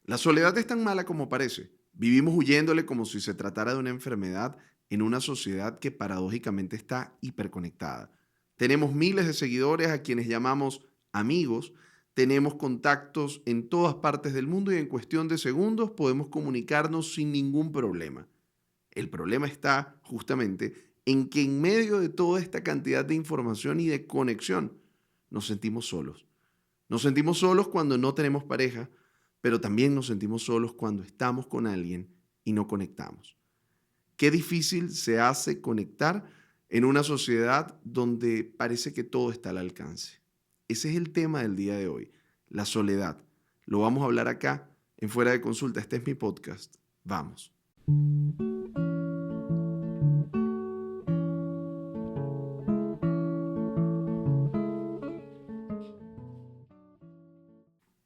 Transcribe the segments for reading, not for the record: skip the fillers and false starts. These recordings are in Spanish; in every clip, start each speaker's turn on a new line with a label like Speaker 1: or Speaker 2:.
Speaker 1: La soledad es tan mala como parece. Vivimos huyéndole como si se tratara de una enfermedad en una sociedad que paradójicamente está hiperconectada. Tenemos miles de seguidores a quienes llamamos amigos, tenemos contactos en todas partes del mundo y en cuestión de segundos podemos comunicarnos sin ningún problema. El problema está justamente en que en medio de toda esta cantidad de información y de conexión nos sentimos solos. Nos sentimos solos cuando no tenemos pareja, pero también nos sentimos solos cuando estamos con alguien y no conectamos. Qué difícil se hace conectar en una sociedad donde parece que todo está al alcance. Ese es el tema del día de hoy, la soledad. Lo vamos a hablar acá en Fuera de Consulta. Este es mi podcast. Vamos.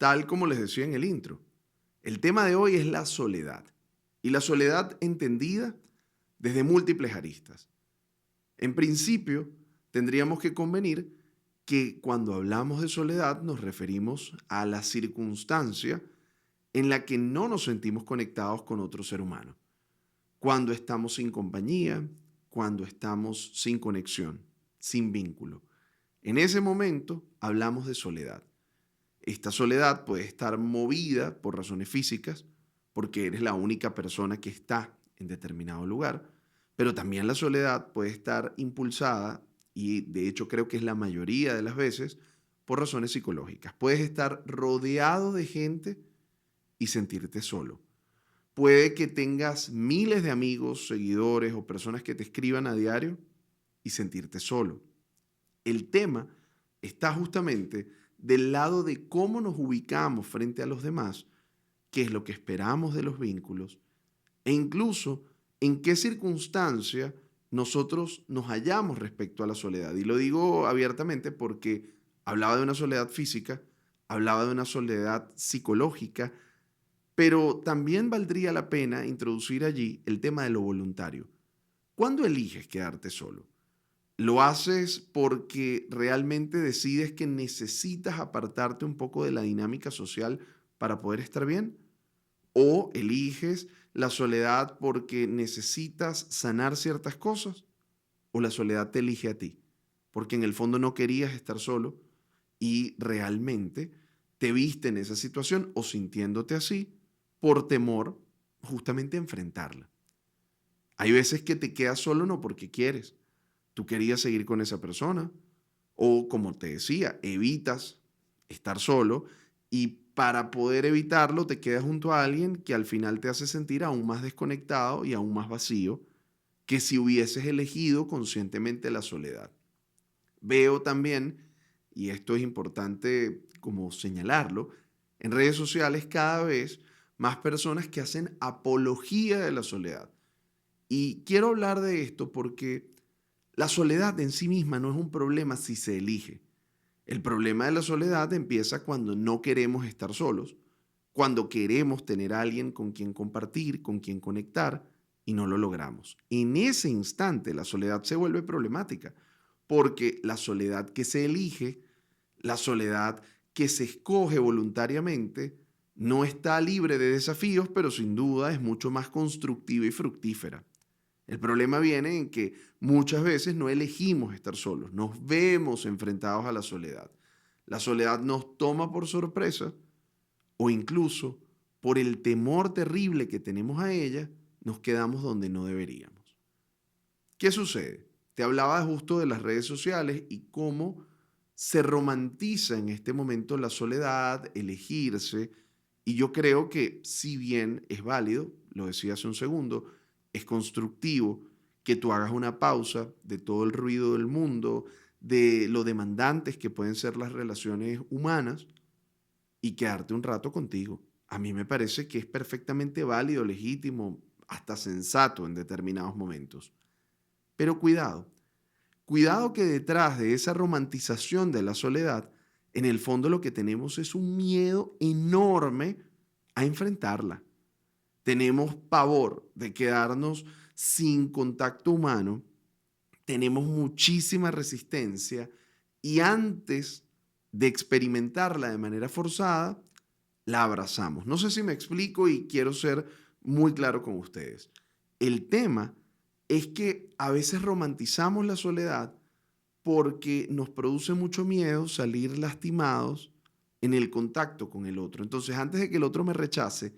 Speaker 1: Tal como les decía en el intro, el tema de hoy es la soledad. Y la soledad entendida desde múltiples aristas. En principio, tendríamos que convenir que cuando hablamos de soledad nos referimos a la circunstancia en la que no nos sentimos conectados con otro ser humano. Cuando estamos sin compañía, cuando estamos sin conexión, sin vínculo. En ese momento hablamos de soledad. Esta soledad puede estar movida por razones físicas, porque eres la única persona que está en determinado lugar, pero también la soledad puede estar impulsada, y de hecho creo que es la mayoría de las veces, por razones psicológicas. Puedes estar rodeado de gente y sentirte solo. Puede que tengas miles de amigos, seguidores o personas que te escriban a diario y sentirte solo. El tema está justamente del lado de cómo nos ubicamos frente a los demás, qué es lo que esperamos de los vínculos e incluso en qué circunstancia nosotros nos hallamos respecto a la soledad. Y lo digo abiertamente porque hablaba de una soledad física, hablaba de una soledad psicológica, pero también valdría la pena introducir allí el tema de lo voluntario. ¿Cuándo eliges quedarte solo? ¿Lo haces porque realmente decides que necesitas apartarte un poco de la dinámica social para poder estar bien? ¿O eliges la soledad porque necesitas sanar ciertas cosas? ¿O la soledad te elige a ti? Porque en el fondo no querías estar solo y realmente te viste en esa situación o sintiéndote así por temor justamente a enfrentarla. Hay veces que te quedas solo no porque quieres, tú querías seguir con esa persona o como te decía, evitas estar solo y para poder evitarlo te quedas junto a alguien que al final te hace sentir aún más desconectado y aún más vacío que si hubieses elegido conscientemente la soledad. Veo también, y esto es importante como señalarlo, en redes sociales cada vez más personas que hacen apología de la soledad. Y quiero hablar de esto porque la soledad en sí misma no es un problema si se elige. El problema de la soledad empieza cuando no queremos estar solos, cuando queremos tener a alguien con quien compartir, con quien conectar y no lo logramos. En ese instante la soledad se vuelve problemática, porque la soledad que se elige, la soledad que se escoge voluntariamente, no está libre de desafíos, pero sin duda es mucho más constructiva y fructífera. El problema viene en que muchas veces no elegimos estar solos, nos vemos enfrentados a la soledad. La soledad nos toma por sorpresa o incluso por el temor terrible que tenemos a ella, nos quedamos donde no deberíamos. ¿Qué sucede? Te hablaba justo de las redes sociales y cómo se romantiza en este momento la soledad, elegirse, y yo creo que si bien es válido, lo decía hace un segundo, es constructivo que tú hagas una pausa de todo el ruido del mundo, de lo demandantes que pueden ser las relaciones humanas y quedarte un rato contigo. A mí me parece que es perfectamente válido, legítimo, hasta sensato en determinados momentos. Pero cuidado, cuidado que detrás de esa romantización de la soledad, en el fondo lo que tenemos es un miedo enorme a enfrentarla. Tenemos pavor de quedarnos sin contacto humano, tenemos muchísima resistencia y antes de experimentarla de manera forzada, la abrazamos. No sé si me explico y quiero ser muy claro con ustedes. El tema es que a veces romantizamos la soledad porque nos produce mucho miedo salir lastimados en el contacto con el otro. Entonces, antes de que el otro me rechace,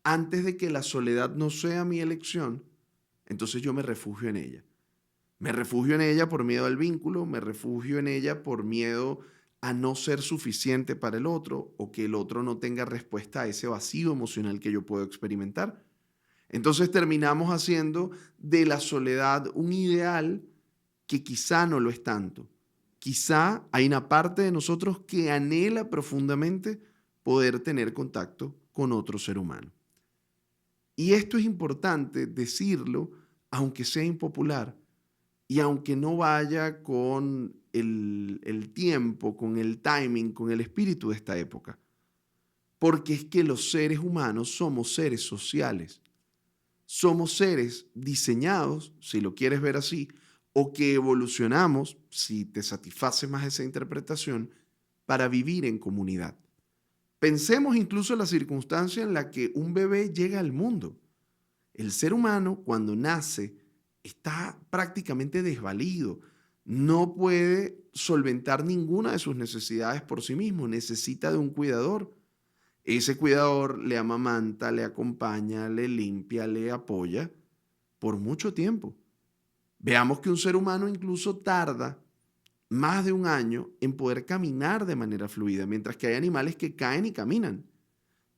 Speaker 1: antes de que la soledad no sea mi elección, entonces yo me refugio en ella. Me refugio en ella por miedo al vínculo, me refugio en ella por miedo a no ser suficiente para el otro o que el otro no tenga respuesta a ese vacío emocional que yo puedo experimentar. Entonces terminamos haciendo de la soledad un ideal que quizá no lo es tanto. Quizá hay una parte de nosotros que anhela profundamente poder tener contacto con otro ser humano. Y esto es importante decirlo, aunque sea impopular y aunque no vaya con el tiempo, con el timing, con el espíritu de esta época. Porque es que los seres humanos somos seres sociales. Somos seres diseñados, si lo quieres ver así, o que evolucionamos, si te satisface más esa interpretación, para vivir en comunidad. Pensemos incluso en la circunstancia en la que un bebé llega al mundo. El ser humano, cuando nace, está prácticamente desvalido. No puede solventar ninguna de sus necesidades por sí mismo. Necesita de un cuidador. Ese cuidador le amamanta, le acompaña, le limpia, le apoya por mucho tiempo. Veamos que un ser humano incluso tarda más de un año en poder caminar de manera fluida, mientras que hay animales que caen y caminan.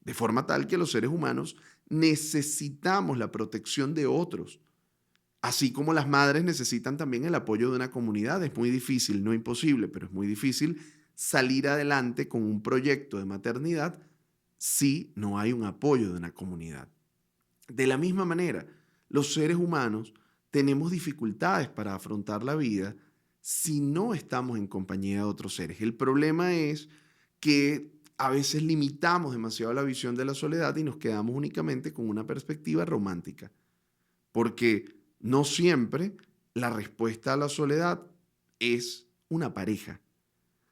Speaker 1: De forma tal que los seres humanos necesitamos la protección de otros, así como las madres necesitan también el apoyo de una comunidad. Es muy difícil, no imposible, pero es muy difícil salir adelante con un proyecto de maternidad si no hay un apoyo de una comunidad. De la misma manera, los seres humanos tenemos dificultades para afrontar la vida si no estamos en compañía de otros seres. El problema es que a veces limitamos demasiado la visión de la soledad y nos quedamos únicamente con una perspectiva romántica, porque no siempre la respuesta a la soledad es una pareja.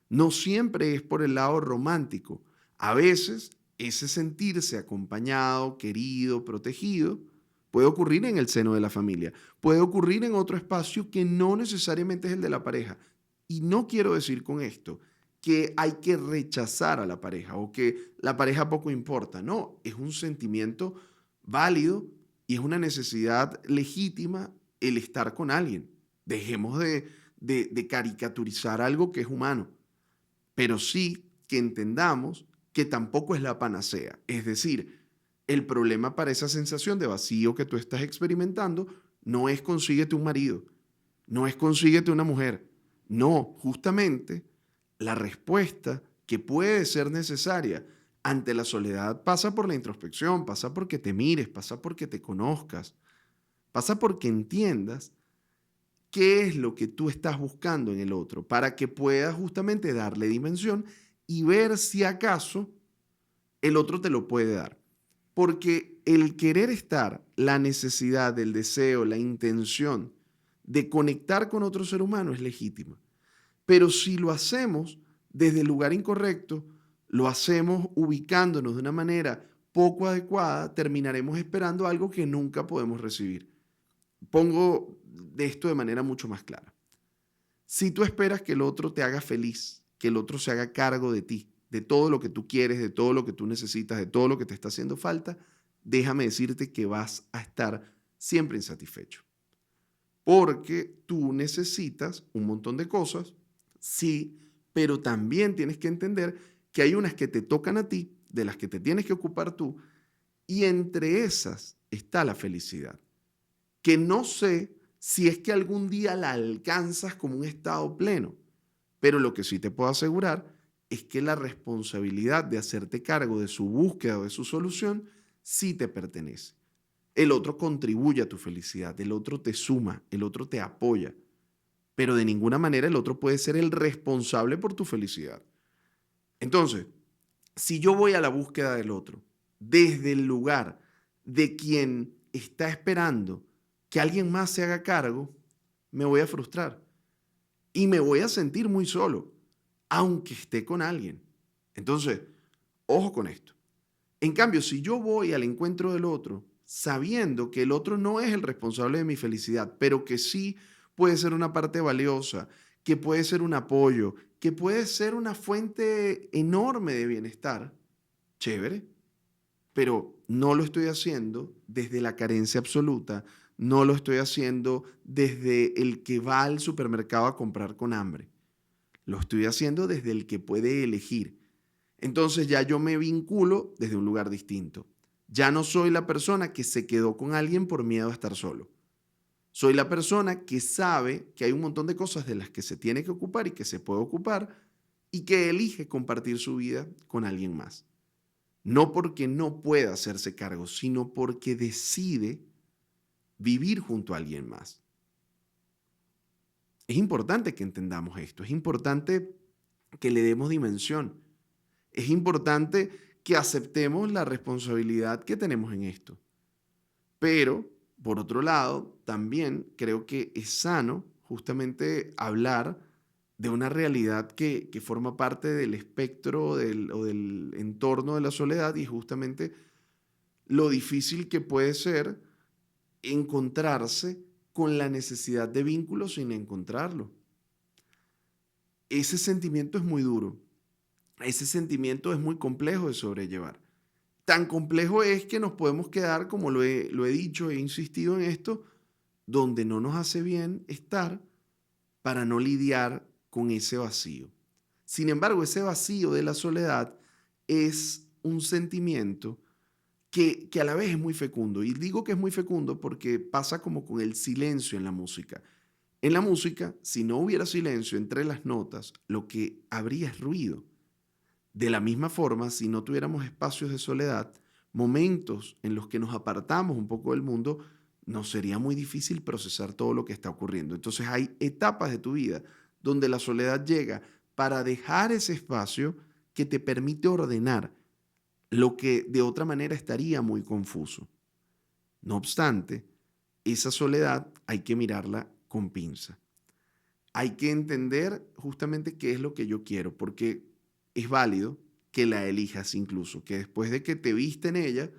Speaker 1: No siempre es por el lado romántico. A veces ese sentirse acompañado, querido, protegido, puede ocurrir en el seno de la familia, puede ocurrir en otro espacio que no necesariamente es el de la pareja. Y no quiero decir con esto que hay que rechazar a la pareja o que la pareja poco importa. No, es un sentimiento válido y es una necesidad legítima el estar con alguien. Dejemos de caricaturizar algo que es humano, pero sí que entendamos que tampoco es la panacea. Es decir, el problema para esa sensación de vacío que tú estás experimentando no es consíguete un marido, no es consíguete una mujer. No, justamente la respuesta que puede ser necesaria ante la soledad pasa por la introspección, pasa porque te mires, pasa porque te conozcas, pasa porque entiendas qué es lo que tú estás buscando en el otro para que puedas justamente darle dimensión y ver si acaso el otro te lo puede dar. Porque el querer estar, la necesidad, el deseo, la intención de conectar con otro ser humano es legítima. Pero si lo hacemos desde el lugar incorrecto, lo hacemos ubicándonos de una manera poco adecuada, terminaremos esperando algo que nunca podemos recibir. Pongo de esto de manera mucho más clara. Si tú esperas que el otro te haga feliz, que el otro se haga cargo de ti, de todo lo que tú quieres, de todo lo que tú necesitas, de todo lo que te está haciendo falta, déjame decirte que vas a estar siempre insatisfecho. Porque tú necesitas un montón de cosas, sí, pero también tienes que entender que hay unas que te tocan a ti, de las que te tienes que ocupar tú, y entre esas está la felicidad, que no sé si es que algún día la alcanzas como un estado pleno, pero lo que sí te puedo asegurar es que la responsabilidad de hacerte cargo de su búsqueda o de su solución sí te pertenece. El otro contribuye a tu felicidad, el otro te suma, el otro te apoya, pero de ninguna manera el otro puede ser el responsable por tu felicidad. Entonces, si yo voy a la búsqueda del otro desde el lugar de quien está esperando que alguien más se haga cargo, me voy a frustrar y me voy a sentir muy solo, aunque esté con alguien. Entonces, ojo con esto. En cambio, si yo voy al encuentro del otro sabiendo que el otro no es el responsable de mi felicidad, pero que sí puede ser una parte valiosa, que puede ser un apoyo, que puede ser una fuente enorme de bienestar, chévere, pero no lo estoy haciendo desde la carencia absoluta, no lo estoy haciendo desde el que va al supermercado a comprar con hambre, lo estoy haciendo desde el que puede elegir. Entonces ya yo me vinculo desde un lugar distinto. Ya no soy la persona que se quedó con alguien por miedo a estar solo. Soy la persona que sabe que hay un montón de cosas de las que se tiene que ocupar y que se puede ocupar y que elige compartir su vida con alguien más. No porque no pueda hacerse cargo, sino porque decide vivir junto a alguien más. Es importante que entendamos esto, es importante que le demos dimensión, es importante que aceptemos la responsabilidad que tenemos en esto. Pero, por otro lado, también creo que es sano justamente hablar de una realidad que forma parte del espectro o del entorno de la soledad y justamente lo difícil que puede ser encontrarse con la necesidad de vínculo sin encontrarlo. Ese sentimiento es muy duro, ese sentimiento es muy complejo de sobrellevar. Tan complejo es que nos podemos quedar, como lo he dicho, he insistido en esto, donde no nos hace bien estar para no lidiar con ese vacío. Sin embargo, ese vacío de la soledad es un sentimiento que a la vez es muy fecundo. Y digo que es muy fecundo porque pasa como con el silencio en la música. En la música, si no hubiera silencio entre las notas, lo que habría es ruido. De la misma forma, si no tuviéramos espacios de soledad, momentos en los que nos apartamos un poco del mundo, nos sería muy difícil procesar todo lo que está ocurriendo. Entonces hay etapas de tu vida donde la soledad llega para dejar ese espacio que te permite ordenar lo que de otra manera estaría muy confuso. No obstante, esa soledad hay que mirarla con pinza. Hay que entender justamente qué es lo que yo quiero, porque es válido que la elijas incluso, que después de que te viste en ella,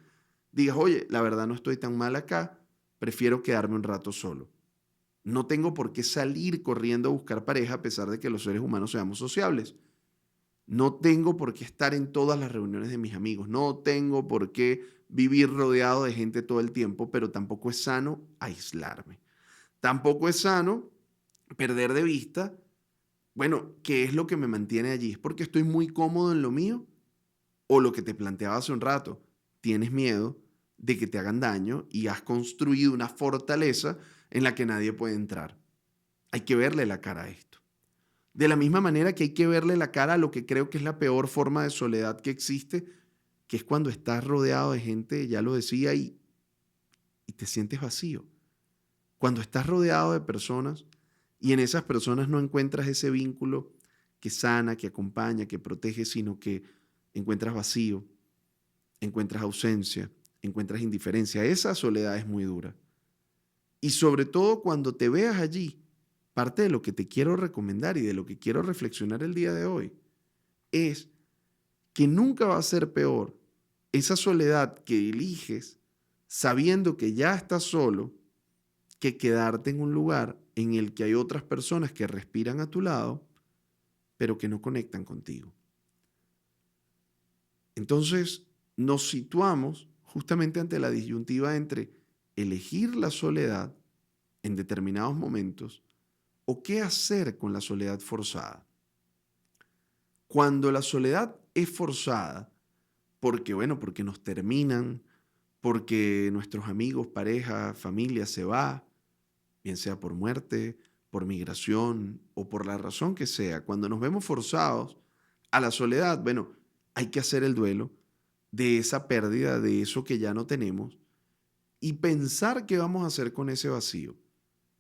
Speaker 1: digas, oye, la verdad no estoy tan mal acá, prefiero quedarme un rato solo. No tengo por qué salir corriendo a buscar pareja a pesar de que los seres humanos seamos sociables. No tengo por qué estar en todas las reuniones de mis amigos. No tengo por qué vivir rodeado de gente todo el tiempo, pero tampoco es sano aislarme. Tampoco es sano perder de vista, bueno, ¿qué es lo que me mantiene allí? ¿Es porque estoy muy cómodo en lo mío? O lo que te planteaba hace un rato, tienes miedo de que te hagan daño y has construido una fortaleza en la que nadie puede entrar. Hay que verle la cara a esto. De la misma manera que hay que verle la cara a lo que creo que es la peor forma de soledad que existe, que es cuando estás rodeado de gente, ya lo decía, y te sientes vacío. Cuando estás rodeado de personas y en esas personas no encuentras ese vínculo que sana, que acompaña, que protege, sino que encuentras vacío, encuentras ausencia, encuentras indiferencia. Esa soledad es muy dura. Y sobre todo cuando te veas allí, parte de lo que te quiero recomendar y de lo que quiero reflexionar el día de hoy es que nunca va a ser peor esa soledad que eliges sabiendo que ya estás solo que quedarte en un lugar en el que hay otras personas que respiran a tu lado, pero que no conectan contigo. Entonces nos situamos justamente ante la disyuntiva entre elegir la soledad en determinados momentos o qué hacer con la soledad forzada. Cuando la soledad es forzada, porque bueno, porque nos terminan, porque nuestros amigos, pareja, familia se va, bien sea por muerte, por migración o por la razón que sea, cuando nos vemos forzados a la soledad, bueno, hay que hacer el duelo de esa pérdida, de eso que ya no tenemos y pensar qué vamos a hacer con ese vacío.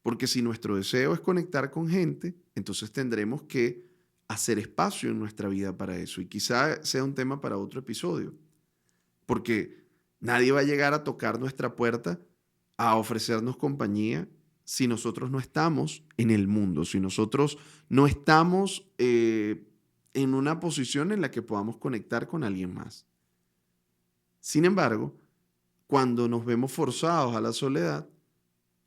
Speaker 1: Porque si nuestro deseo es conectar con gente, entonces tendremos que hacer espacio en nuestra vida para eso. Y quizá sea un tema para otro episodio. Porque nadie va a llegar a tocar nuestra puerta a ofrecernos compañía si nosotros no estamos en el mundo, si nosotros no estamos en una posición en la que podamos conectar con alguien más. Sin embargo, cuando nos vemos forzados a la soledad,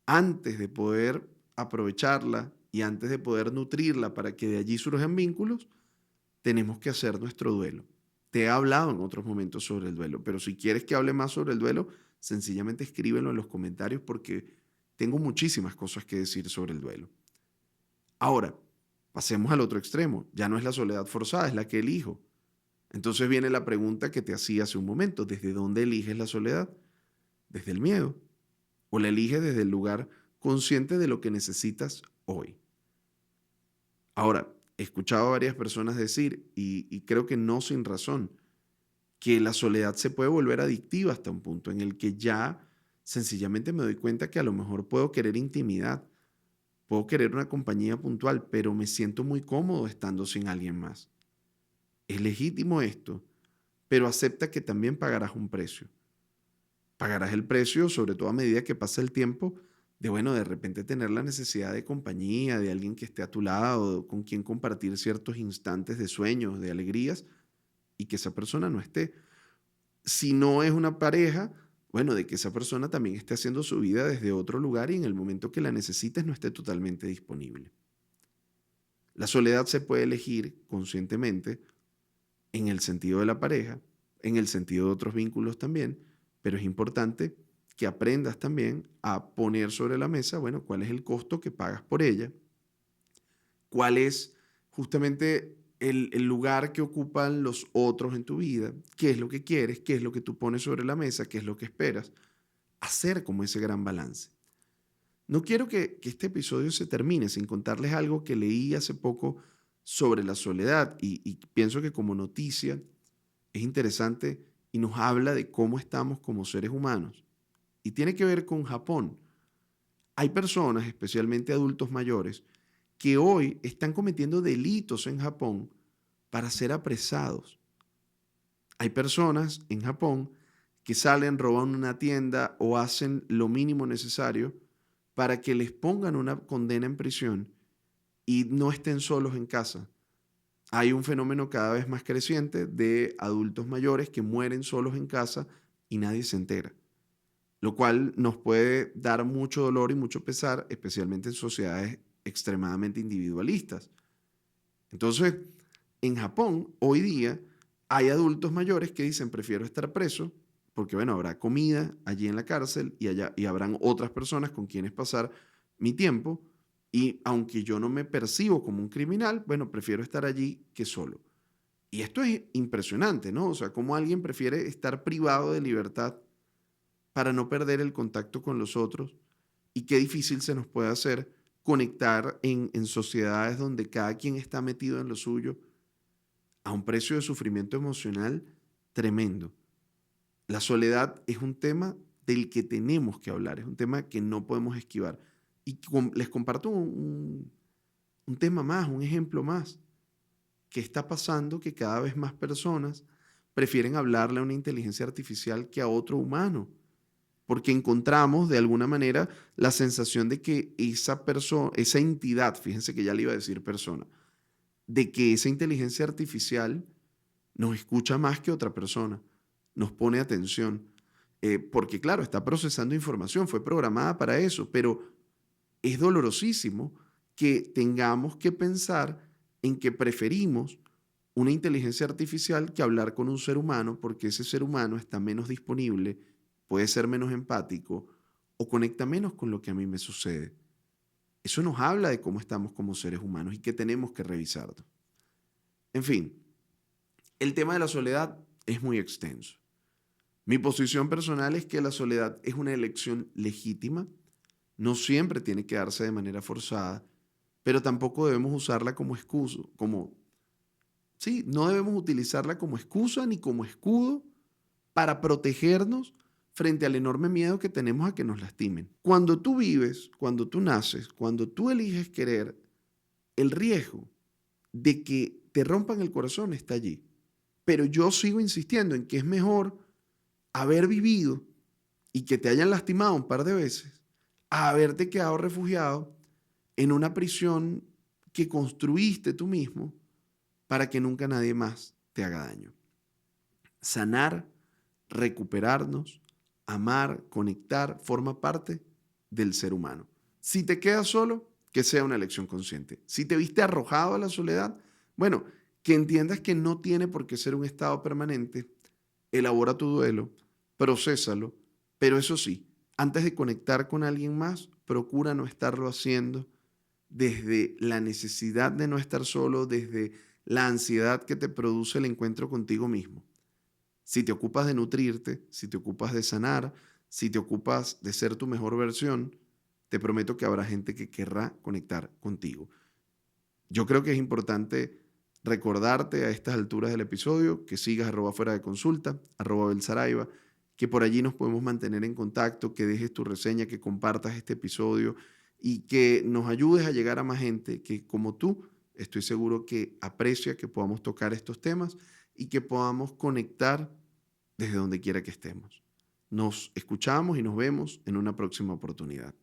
Speaker 1: antes de poder aprovecharla y antes de poder nutrirla para que de allí surjan vínculos, tenemos que hacer nuestro duelo. Te he hablado en otros momentos sobre el duelo, pero si quieres que hable más sobre el duelo, sencillamente escríbelo en los comentarios porque tengo muchísimas cosas que decir sobre el duelo. Ahora, pasemos al otro extremo. Ya no es la soledad forzada, es la que elijo. Entonces viene la pregunta que te hacía hace un momento. ¿Desde dónde eliges la soledad? ¿Desde el miedo? ¿O la eliges desde el lugar consciente de lo que necesitas hoy? Ahora, he escuchado a varias personas decir, y creo que no sin razón, que la soledad se puede volver adictiva hasta un punto en el que ya sencillamente me doy cuenta que a lo mejor puedo querer intimidad, puedo querer una compañía puntual, pero me siento muy cómodo estando sin alguien más. Es legítimo esto, pero acepta que también pagarás un precio. Pagarás el precio, sobre todo a medida que pasa el tiempo, de, bueno, de repente tener la necesidad de compañía, de alguien que esté a tu lado, con quien compartir ciertos instantes de sueños, de alegrías, y que esa persona no esté. Si no es una pareja, bueno, de que esa persona también esté haciendo su vida desde otro lugar y en el momento que la necesites no esté totalmente disponible. La soledad se puede elegir conscientemente en el sentido de la pareja, en el sentido de otros vínculos también, pero es importante que aprendas también a poner sobre la mesa, bueno, cuál es el costo que pagas por ella, cuál es justamente el lugar que ocupan los otros en tu vida, qué es lo que quieres, qué es lo que tú pones sobre la mesa, qué es lo que esperas, hacer como ese gran balance. No quiero que este episodio se termine sin contarles algo que leí hace poco sobre la soledad y pienso que como noticia es interesante y nos habla de cómo estamos como seres humanos. Y tiene que ver con Japón. Hay personas, especialmente adultos mayores, que hoy están cometiendo delitos en Japón para ser apresados. Hay personas en Japón que salen, roban una tienda o hacen lo mínimo necesario para que les pongan una condena en prisión y no estén solos en casa. Hay un fenómeno cada vez más creciente de adultos mayores que mueren solos en casa y nadie se entera, lo cual nos puede dar mucho dolor y mucho pesar, especialmente en sociedades extremadamente individualistas. Entonces, en Japón, hoy día, hay adultos mayores que dicen, prefiero estar preso, porque bueno, habrá comida allí en la cárcel y habrán otras personas con quienes pasar mi tiempo, y aunque yo no me percibo como un criminal, bueno, prefiero estar allí que solo. Y esto es impresionante, ¿no? O sea, cómo alguien prefiere estar privado de libertad para no perder el contacto con los otros y qué difícil se nos puede hacer conectar en sociedades donde cada quien está metido en lo suyo a un precio de sufrimiento emocional tremendo. La soledad es un tema del que tenemos que hablar, es un tema que no podemos esquivar. Y les comparto un tema más, un ejemplo más. ¿Qué está pasando? Que cada vez más personas prefieren hablarle a una inteligencia artificial que a otro humano, porque encontramos de alguna manera la sensación de que esa persona, esa entidad, fíjense que ya le iba a decir persona, de que esa inteligencia artificial nos escucha más que otra persona, nos pone atención, porque claro, está procesando información, fue programada para eso, pero es dolorosísimo que tengamos que pensar en que preferimos una inteligencia artificial que hablar con un ser humano porque ese ser humano está menos disponible, puede ser menos empático o conecta menos con lo que a mí me sucede. Eso nos habla de cómo estamos como seres humanos y que tenemos que revisarlo. En fin, el tema de la soledad es muy extenso. Mi posición personal es que la soledad es una elección legítima, no siempre tiene que darse de manera forzada, pero tampoco debemos usarla como excusa, sí, no debemos utilizarla como excusa ni como escudo para protegernos frente al enorme miedo que tenemos a que nos lastimen. Cuando tú vives, cuando tú naces, cuando tú eliges querer, el riesgo de que te rompan el corazón está allí. Pero yo sigo insistiendo en que es mejor haber vivido y que te hayan lastimado un par de veces a haberte quedado refugiado en una prisión que construiste tú mismo para que nunca nadie más te haga daño. Sanar recuperarnos, amar, conectar, forma parte del ser humano. Si te quedas solo, que sea una elección consciente. Si te viste arrojado a la soledad, bueno, que entiendas que no tiene por qué ser un estado permanente. Elabora tu duelo, procésalo, pero eso sí, antes de conectar con alguien más, procura no estarlo haciendo desde la necesidad de no estar solo, desde la ansiedad que te produce el encuentro contigo mismo. Si te ocupas de nutrirte, si te ocupas de sanar, si te ocupas de ser tu mejor versión, te prometo que habrá gente que querrá conectar contigo. Yo creo que es importante recordarte a estas alturas del episodio que sigas @fuera de consulta, @belsaraiva, que por allí nos podemos mantener en contacto, que dejes tu reseña, que compartas este episodio y que nos ayudes a llegar a más gente que como tú, estoy seguro que aprecia que podamos tocar estos temas y que podamos conectar desde donde quiera que estemos. Nos escuchamos y nos vemos en una próxima oportunidad.